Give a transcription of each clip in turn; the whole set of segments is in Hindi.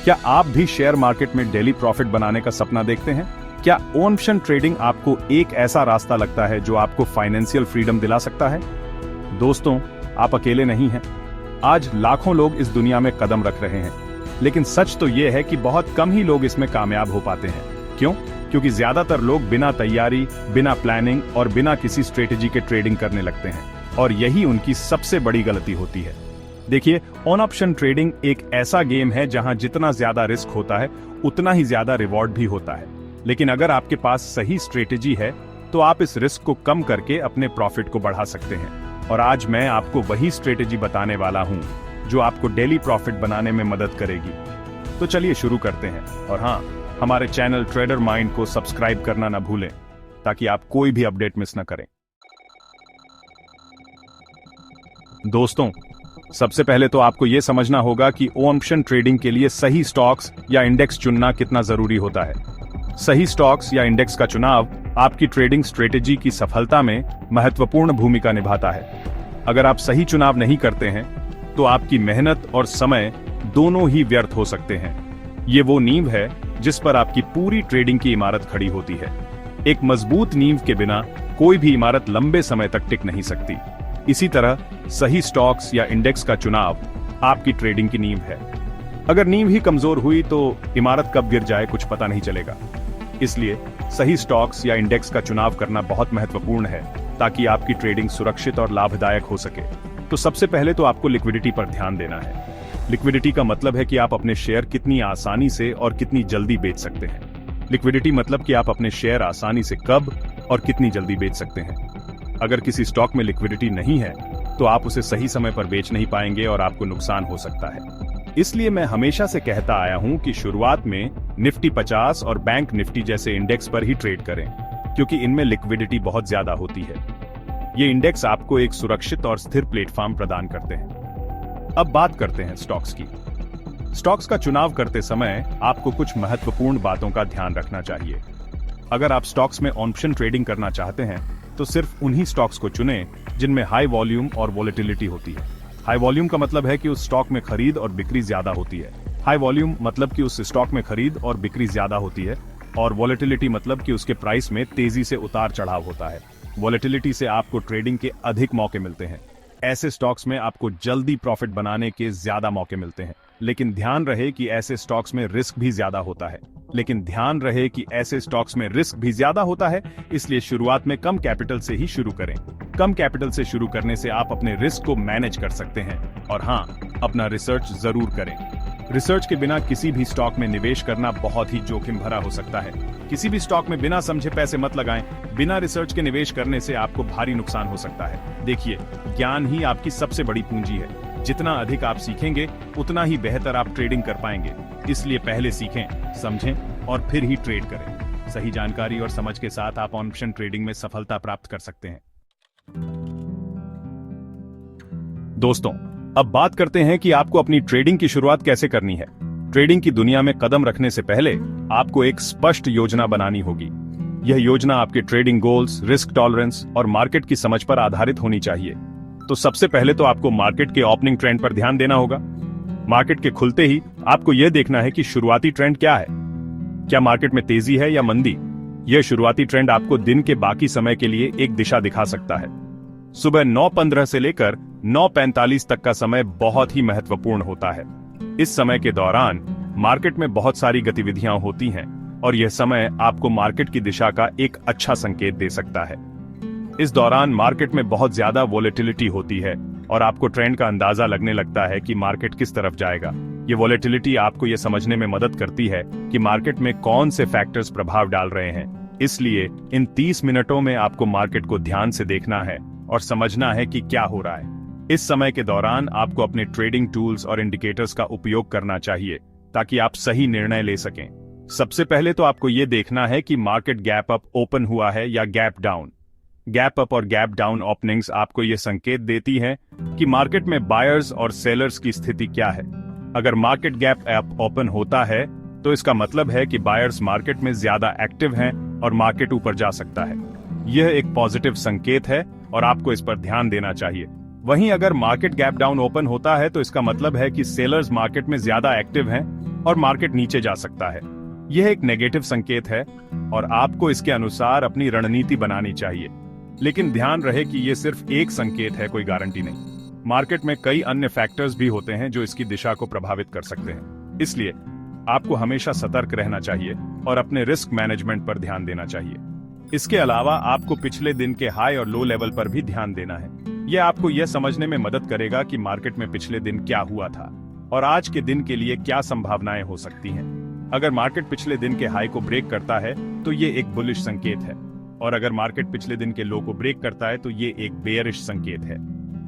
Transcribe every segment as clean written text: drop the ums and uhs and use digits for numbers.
क्या आप भी शेयर मार्केट में डेली प्रॉफिट बनाने का सपना देखते हैं? क्या ऑप्शन ट्रेडिंग आपको एक ऐसा रास्ता लगता है जो आपको फाइनेंशियल फ्रीडम दिला सकता है? दोस्तों, आप अकेले नहीं हैं। आज लाखों लोग इस दुनिया में कदम रख रहे हैं, लेकिन सच तो यह है कि बहुत कम ही लोग इसमें कामयाब हो पाते हैं। क्यों? क्योंकि ज्यादातर लोग बिना तैयारी, बिना प्लानिंग और बिना किसी स्ट्रेटेजी के ट्रेडिंग करने लगते हैं, और यही उनकी सबसे बड़ी गलती होती है। देखिए, ऑन ऑप्शन ट्रेडिंग एक ऐसा गेम है जहां जितना ज्यादा रिस्क होता है उतना ही ज्यादा रिवॉर्ड भी होता है। लेकिन अगर आपके पास सही स्ट्रेटेजी है तो आप इस रिस्क को कम करके अपने प्रॉफिट को बढ़ा सकते हैं। और आज मैं आपको वही स्ट्रेटेजी बताने वाला हूं जो आपको डेली प्रॉफिट बनाने में मदद करेगी। तो चलिए शुरू करते हैं। और हाँ, हमारे चैनल ट्रेडर माइंड को सब्सक्राइब करना ना भूलें ताकि आप कोई भी अपडेट मिस ना करें। दोस्तों, सबसे पहले तो आपको यह समझना होगा कि ऑप्शन ट्रेडिंग के लिए सही स्टॉक्स या इंडेक्स चुनना कितना जरूरी होता है। सही स्टॉक्स या इंडेक्स का चुनाव आपकी ट्रेडिंग स्ट्रेटेजी की सफलता में महत्वपूर्ण भूमिका निभाता है। अगर आप सही चुनाव नहीं करते हैं तो आपकी मेहनत और समय दोनों ही व्यर्थ हो सकते हैं। ये वो नींव है जिस पर आपकी पूरी ट्रेडिंग की इमारत खड़ी होती है। एक मजबूत नींव के बिना कोई भी इमारत लंबे समय तक टिक नहीं सकती। इसी तरह सही स्टॉक्स या इंडेक्स का चुनाव आपकी ट्रेडिंग की नींव है। अगर नींव ही कमजोर हुई तो इमारत कब गिर जाए कुछ पता नहीं चलेगा। इसलिए सही स्टॉक्स या इंडेक्स का चुनाव करना बहुत महत्वपूर्ण है ताकि आपकी ट्रेडिंग सुरक्षित और लाभदायक हो सके। तो सबसे पहले तो आपको लिक्विडिटी पर ध्यान देना है। लिक्विडिटी का मतलब है कि आप अपने शेयर कितनी आसानी से और कितनी जल्दी बेच सकते हैं। लिक्विडिटी मतलब कि आप अपने शेयर आसानी से कब और कितनी जल्दी बेच सकते हैं। अगर किसी स्टॉक में लिक्विडिटी नहीं है तो आप उसे सही समय पर बेच नहीं पाएंगे और आपको नुकसान हो सकता है। इसलिए मैं हमेशा से कहता आया हूं कि शुरुआत में निफ्टी 50 और बैंक निफ्टी जैसे इंडेक्स पर ही ट्रेड करें, क्योंकि इनमें लिक्विडिटी बहुत ज्यादा होती है। ये इंडेक्स आपको एक सुरक्षित और स्थिर प्लेटफॉर्म प्रदान करते हैं। अब बात करते हैं स्टॉक्स की। स्टॉक्स का चुनाव करते समय आपको कुछ महत्वपूर्ण बातों का ध्यान रखना चाहिए। अगर आप स्टॉक्स में ऑप्शन ट्रेडिंग करना चाहते हैं तो सिर्फ उन्हीं स्टॉक्स को चुनें जिनमें हाई वॉल्यूम और वॉलेटिलिटी होती है। हाई वॉल्यूम का मतलब है कि उस स्टॉक में खरीद और बिक्री ज्यादा होती है। हाई वॉल्यूम मतलब कि उस स्टॉक में खरीद और बिक्री ज्यादा होती है, और वॉलेटिलिटी मतलब कि उसके प्राइस में तेजी से उतार चढ़ाव होता है। वॉलेटिलिटी से आपको ट्रेडिंग के अधिक मौके मिलते हैं। ऐसे स्टॉक्स में आपको जल्दी प्रॉफिट बनाने के ज्यादा मौके मिलते हैं। लेकिन ध्यान रहे कि ऐसे स्टॉक्स में रिस्क भी ज्यादा होता है। इसलिए शुरुआत में कम कैपिटल से ही शुरू करें। कम कैपिटल से शुरू करने से आप अपने रिस्क को मैनेज कर सकते हैं। और हाँ, अपना रिसर्च जरूर करें। रिसर्च के बिना किसी भी स्टॉक में निवेश करना बहुत ही जोखिम भरा हो सकता है। किसी भी स्टॉक में बिना समझे पैसे मत लगाएं। बिना रिसर्च के निवेश करने से आपको भारी नुकसान हो सकता है। देखिए, ज्ञान ही आपकी सबसे बड़ी पूंजी है। जितना अधिक आप सीखेंगे उतना ही बेहतर आप ट्रेडिंग कर पाएंगे। इसलिए पहले सीखें, समझें और फिर ही ट्रेड करें। सही जानकारी और समझ के साथ आप ऑप्शन ट्रेडिंग में सफलता प्राप्त कर सकते हैं। दोस्तों, अब बात करते हैं कि आपको अपनी ट्रेडिंग की शुरुआत कैसे करनी है। ट्रेडिंग की दुनिया में कदम रखने से पहले आपको एक स्पष्ट योजना बनानी होगी। यह योजना आपके ट्रेडिंग गोल्स, रिस्क टॉलरेंस और मार्केट की समझ पर आधारित होनी चाहिए। तो सबसे पहले तो आपको मार्केट के ओपनिंग ट्रेंड पर ध्यान देना होगा। मार्केट के खुलते ही आपको यह देखना है कि शुरुआती ट्रेंड क्या है। क्या मार्केट में तेजी है या मंदी? यह शुरुआती ट्रेंड आपको दिन के बाकी समय के लिए एक दिशा दिखा सकता है। सुबह 9:15 से लेकर 9:45 तक का समय बहुत ही महत्वपूर्ण होता है। इस समय के दौरान मार्केट में बहुत सारी गतिविधियां होती हैं और यह समय आपको मार्केट की दिशा का एक अच्छा संकेत दे सकता है। इस दौरान मार्केट में बहुत ज्यादा वॉलेटिलिटी होती है और आपको ट्रेंड का अंदाजा लगने लगता है कि मार्केट किस तरफ जाएगा। ये वॉलेटिलिटी आपको यह समझने में मदद करती है कि मार्केट में कौन से फैक्टर्स प्रभाव डाल रहे हैं। इसलिए इन 30 मिनटों में आपको मार्केट को ध्यान से देखना है और समझना है कि क्या हो रहा है। इस समय के दौरान आपको अपने ट्रेडिंग टूल्स और इंडिकेटर्स का उपयोग करना चाहिए ताकि आप सही निर्णय ले सकें। सबसे पहले तो आपको यह देखना है कि मार्केट गैप अप ओपन हुआ है या गैप डाउन। गैप अप और गैप डाउन ओपनिंग्स आपको यह संकेत देती हैं कि मार्केट में बायर्स और सेलर्स की स्थिति क्या है। अगर मार्केट गैप अप ओपन होता है तो इसका मतलब है कि बायर्स मार्केट में ज्यादा एक्टिव हैं और मार्केट ऊपर जा सकता है। यह एक पॉजिटिव संकेत है और आपको इस पर ध्यान देना चाहिए। वहीं अगर मार्केट गैप डाउन ओपन होता है तो इसका मतलब है कि सेलर्स मार्केट में ज्यादा एक्टिव हैं और मार्केट नीचे जा सकता है। यह एक नेगेटिव संकेत है और आपको इसके अनुसार अपनी रणनीति बनानी चाहिए। लेकिन ध्यान रहे कि यह सिर्फ एक संकेत है, कोई गारंटी नहीं। मार्केट में कई अन्य फैक्टर्स भी होते हैं जो इसकी दिशा को प्रभावित कर सकते हैं। इसलिए आपको हमेशा सतर्क रहना चाहिए और अपने रिस्क मैनेजमेंट पर ध्यान देना चाहिए। इसके अलावा आपको पिछले दिन के हाई और लो लेवल पर भी ध्यान देना है। यह आपको यह समझने में मदद करेगा कि मार्केट में पिछले दिन क्या हुआ था और आज के दिन के लिए क्या संभावनाएं हो सकती हैं। अगर मार्केट पिछले दिन के हाई को ब्रेक करता है तो ये एक बुलिश संकेत है, और अगर मार्केट पिछले दिन के लो को ब्रेक करता है तो ये एक बेयरिश संकेत है।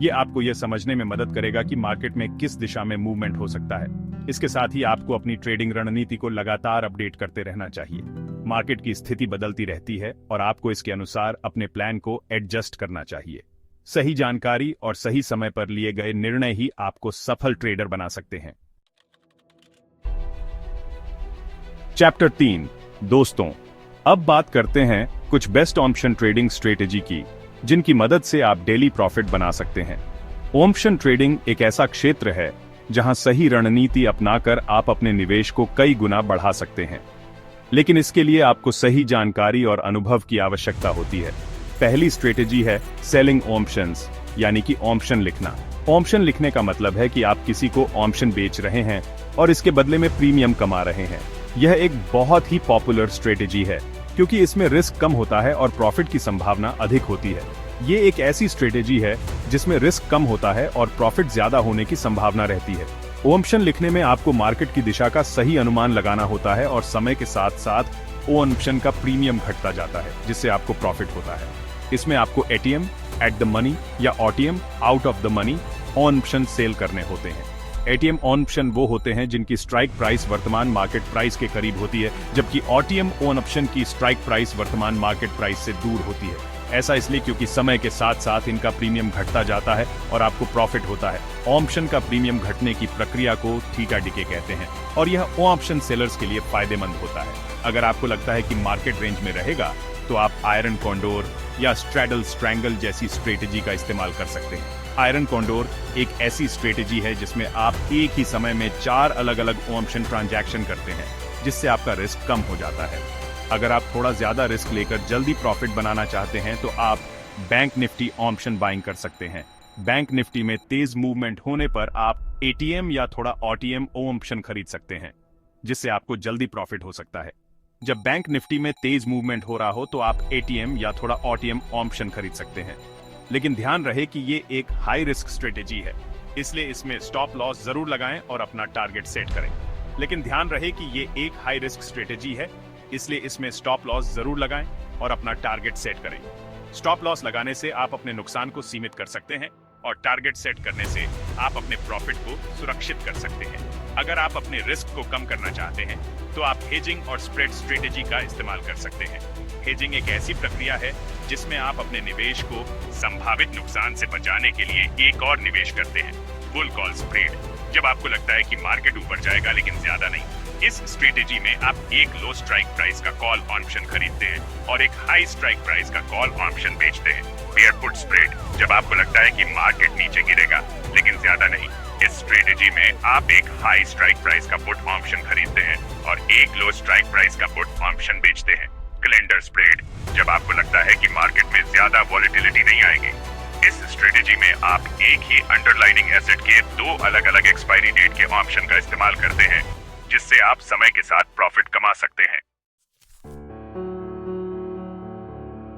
ये आपको यह समझने में मदद करेगा कि मार्केट में किस दिशा में मूवमेंट हो सकता है। इसके साथ ही आपको अपनी ट्रेडिंग रणनीति को लगातार अपडेट करते रहना चाहिए। मार्केट की स्थिति बदलती रहती है और आपको इसके अनुसार अपने प्लान को एडजस्ट करना चाहिए। सही जानकारी और सही समय पर लिए गए निर्णय ही आपको सफल ट्रेडर बना सकते हैं। चैप्टर 3 दोस्तों, अब बात करते हैं कुछ बेस्ट ऑप्शन ट्रेडिंग स्ट्रेटेजी की, जिनकी मदद से आप डेली प्रॉफिट बना सकते हैं। ऑप्शन ट्रेडिंग एक ऐसा क्षेत्र है जहां सही रणनीति अपनाकर आप अपने निवेश को कई गुना बढ़ा सकते हैं। लेकिन इसके लिए आपको सही जानकारी और अनुभव की आवश्यकता होती है। पहली स्ट्रेटेजी है सेलिंग ऑप्शंस, यानी कि ऑप्शन लिखना। ऑप्शन लिखने का मतलब है कि आप किसी को ऑप्शन बेच रहे हैं और इसके बदले में प्रीमियम कमा रहे हैं। यह एक बहुत ही पॉपुलर स्ट्रेटेजी है क्योंकि इसमें रिस्क कम होता है और प्रॉफिट की संभावना अधिक होती है। ये एक ऐसी स्ट्रेटेजी है जिसमें रिस्क कम होता है और प्रॉफिट ज्यादा होने की संभावना रहती है। ऑप्शन लिखने में आपको मार्केट की दिशा का सही अनुमान लगाना होता है और समय के साथ साथ ऑप्शन का प्रीमियम घटता जाता है, जिससे आपको प्रॉफिट होता है। इसमें आपको एटीएम एट द मनी या OTM out of the money option sell करने होते हैं। एटीएम ऑप्शन वो होते हैं जिनकी स्ट्राइक प्राइस वर्तमान मार्केट प्राइस के करीब होती है, जबकि ओटीएम ऑप्शन की स्ट्राइक प्राइस वर्तमान मार्केट प्राइस से दूर होती है। ऐसा इसलिए क्योंकि समय के साथ साथ इनका प्रीमियम घटता जाता है और आपको प्रॉफिट होता है। ऑप्शन का प्रीमियम घटने की प्रक्रिया को थीटा डिके कहते हैं और यह ऑप्शन सेलर्स के लिए फायदेमंद होता है। अगर आपको लगता है कि मार्केट रेंज में रहेगा तो आप आयरन कॉन्डोर या स्ट्रैडल स्ट्रैंगल जैसी स्ट्रेटेजी का इस्तेमाल कर सकते हैं। आयरन कॉन्डोर एक ऐसी स्ट्रेटेजी है जिसमें आप एक ही समय में 4 अलग अलग ऑप्शन ट्रांजैक्शन करते हैं, जिससे आपका रिस्क कम हो जाता है। अगर आप थोड़ा ज्यादा रिस्क लेकर जल्दी प्रॉफिट बनाना चाहते हैं तो आप बैंक निफ्टी ऑप्शन बाइंग कर सकते हैं। बैंक निफ्टी में तेज मूवमेंट होने पर आप एटीएम या थोड़ा ओटीएम ऑप्शन खरीद सकते हैं, जिससे आपको जल्दी प्रॉफिट हो सकता है। जब बैंक निफ्टी में तेज मूवमेंट हो रहा हो तो आप एटीएम या थोड़ा ओटीएम ऑप्शन खरीद सकते हैं। लेकिन ध्यान रहे कि ये एक हाई रिस्क स्ट्रेटेजी है, इसलिए इसमें स्टॉप लॉस जरूर लगाएं और अपना टारगेट सेट करें। लेकिन ध्यान रहे कि ये एक हाई रिस्क स्ट्रेटेजी है, इसलिए इसमें स्टॉप लॉस जरूर लगाएं और अपना टारगेट सेट करें। स्टॉप लॉस लगाने से आप अपने नुकसान को सीमित कर सकते हैं और टारगेट सेट करने से आप अपने प्रॉफिट को सुरक्षित कर सकते हैं। अगर आप अपने रिस्क को कम करना चाहते हैं तो आप हेजिंग और स्प्रेड स्ट्रेटेजी का इस्तेमाल कर सकते हैं। हेजिंग एक ऐसी प्रक्रिया है जिसमें आप अपने निवेश को संभावित नुकसान से बचाने के लिए एक और निवेश करते हैं, बुल कॉल स्प्रेड। जब आपको लगता है कि मार्केट ऊपर जाएगा लेकिन ज्यादा नहीं, इस स्ट्रेटेजी में आप एक लो स्ट्राइक प्राइस का कॉल ऑप्शन खरीदते हैं और एक हाई स्ट्राइक प्राइस का कॉल ऑप्शन बेचते हैं, बेयर पुट स्प्रेड। जब आपको लगता है कि मार्केट नीचे गिरेगा लेकिन ज्यादा नहीं, इस स्ट्रेटेजी में आप एक हाई स्ट्राइक प्राइस का पुट ऑप्शन खरीदते हैं और एक लो स्ट्राइक प्राइस का पुट ऑप्शन बेचते हैं, कैलेंडर स्प्रेड। जब आपको लगता है कि मार्केट में ज्यादा वॉलेटिलिटी नहीं आएगी, इस स्ट्रेटेजी में आप एक ही अंडरलाइनिंग एसेट के 2 अलग अलग एक्सपायरी डेट के ऑप्शन का इस्तेमाल करते हैं, जिससे आप समय के साथ प्रॉफिट कमा सकते हैं।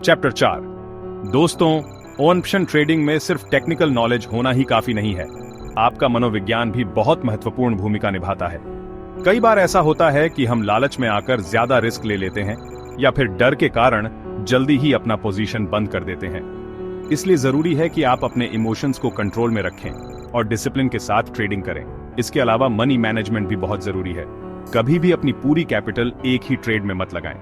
चैप्टर 4 दोस्तों, ऑप्शन ट्रेडिंग में सिर्फ टेक्निकल नॉलेज होना ही काफी नहीं है, आपका मनोविज्ञान भी बहुत महत्वपूर्ण भूमिका निभाता है। कई बार ऐसा होता है कि हम लालच में आकर ज्यादा रिस्क ले लेते हैं या फिर डर के कारण जल्दी ही अपना पोजीशन बंद कर देते हैं। इसलिए जरूरी है कि आप अपने इमोशंस को कंट्रोल में रखें और डिसिप्लिन के साथ ट्रेडिंग करें। इसके अलावा मनी मैनेजमेंट भी बहुत जरूरी है। कभी भी अपनी पूरी कैपिटल एक ही ट्रेड में मत लगाएं।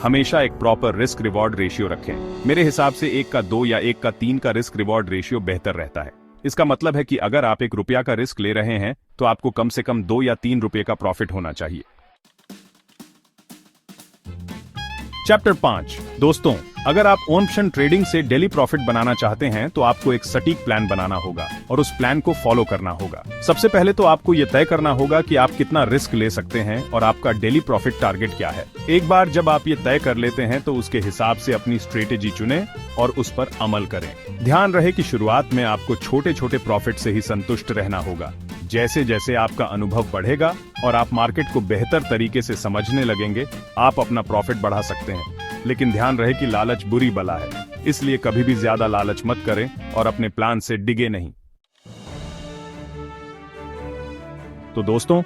हमेशा एक प्रॉपर रिस्क रिवॉर्ड रेशियो रखें। मेरे हिसाब से 1 का 2 या 1 का 3 का रिस्क रिवॉर्ड रेशियो बेहतर रहता है। इसका मतलब है कि अगर आप ₹1 का रिस्क ले रहे हैं तो आपको कम से कम 2 या 3 रुपए का प्रॉफिट होना चाहिए। चैप्टर 5 दोस्तों, अगर आप ऑप्शन ट्रेडिंग से डेली प्रॉफिट बनाना चाहते हैं तो आपको एक सटीक प्लान बनाना होगा और उस प्लान को फॉलो करना होगा। सबसे पहले तो आपको ये तय करना होगा कि आप कितना रिस्क ले सकते हैं और आपका डेली प्रॉफिट टारगेट क्या है। एक बार जब आप ये तय कर लेते हैं तो उसके हिसाब से अपनी स्ट्रेटेजी चुनें और उस पर अमल करें। ध्यान रहे कि शुरुआत में आपको छोटे छोटे प्रॉफिट से ही संतुष्ट रहना होगा। जैसे जैसे आपका अनुभव बढ़ेगा और आप मार्केट को बेहतर तरीके से समझने लगेंगे, आप अपना प्रॉफिट बढ़ा सकते हैं। लेकिन ध्यान रहे कि लालच बुरी बला है, इसलिए कभी भी ज्यादा लालच मत करें और अपने प्लान से डिगे नहीं। तो दोस्तों,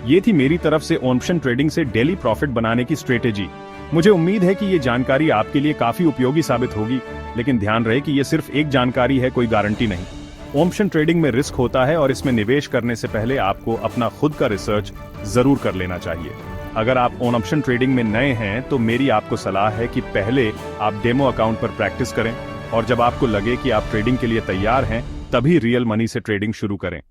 ये थी मेरी तरफ से ऑप्शन ट्रेडिंग से डेली प्रॉफिट बनाने की स्ट्रेटेजी। मुझे उम्मीद है कि ये जानकारी आपके लिए काफी उपयोगी साबित होगी, लेकिन ध्यान रहे कि ये सिर्फ एक जानकारी है, कोई गारंटी नहीं। ऑप्शन ट्रेडिंग में रिस्क होता है और इसमें निवेश करने से पहले आपको अपना खुद का रिसर्च जरूर कर लेना चाहिए। अगर आप ऑप्शन ट्रेडिंग में नए हैं तो मेरी आपको सलाह है कि पहले आप डेमो अकाउंट पर प्रैक्टिस करें और जब आपको लगे कि आप ट्रेडिंग के लिए तैयार हैं, तभी रियल मनी से ट्रेडिंग शुरू करें।